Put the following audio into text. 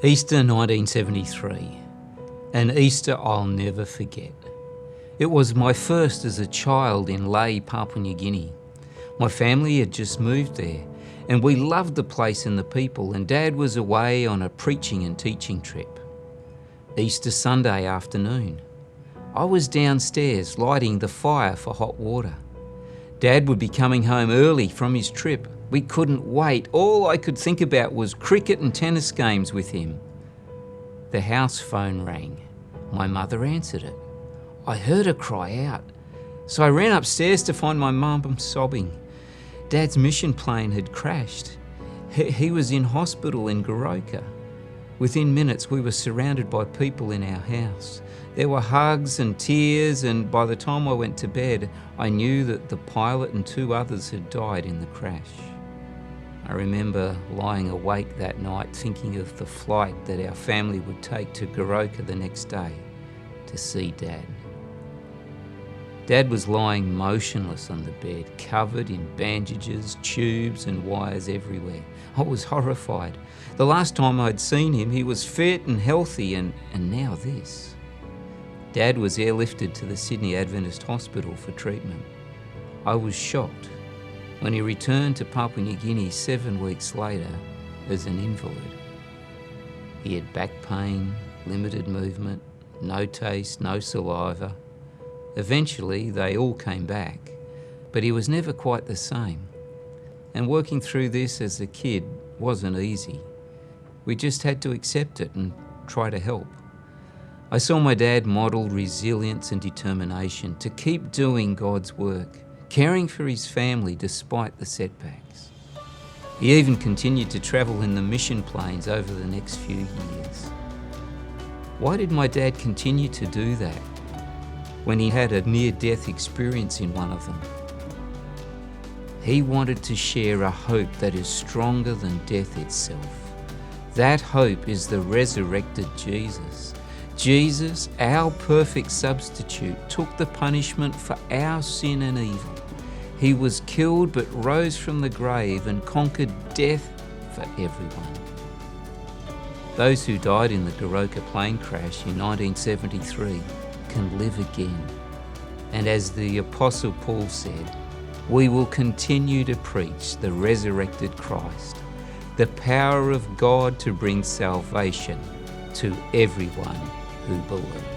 Easter 1973, an Easter I'll never forget. It was my first as a child in Lae, Papua New Guinea. My family had just moved there and we loved the place and the people, and Dad was away on a preaching and teaching trip. Easter Sunday afternoon, I was downstairs lighting the fire for hot water. Dad would be coming home early from his trip. We couldn't wait. All I could think about was cricket and tennis games with him. The house phone rang. My mother answered it. I heard her cry out, so I ran upstairs to find my mum sobbing. Dad's mission plane had crashed. He was in hospital in Goroka. Within minutes we were surrounded by people in our house. There were hugs and tears, and by the time I went to bed, I knew that the pilot and 2 others had died in the crash. I remember lying awake that night thinking of the flight that our family would take to Goroka the next day to see Dad. Dad was lying motionless on the bed, covered in bandages, tubes and wires everywhere. I was horrified. The last time I'd seen him, he was fit and healthy, and now this. Dad was airlifted to the Sydney Adventist hospital for treatment. I was shocked when he returned to Papua New Guinea 7 weeks later as an invalid. He had back pain, limited movement, no taste, no saliva. Eventually they all came back, but he was never quite the same. And working through this as a kid wasn't easy. We just had to accept it and try to help. I saw my dad model resilience and determination to keep doing God's work, caring for his family despite the setbacks. He even continued to travel in the mission planes over the next few years. Why did my dad continue to do that when he had a near-death experience in one of them? He wanted to share a hope that is stronger than death itself. That hope is the resurrected Jesus. Jesus, our perfect substitute, took the punishment for our sin and evil. He was killed but rose from the grave and conquered death for everyone. Those who died in the Goroka plane crash in 1973 can live again. And as the Apostle Paul said, we will continue to preach the resurrected Christ, the power of God to bring salvation to everyone who believes.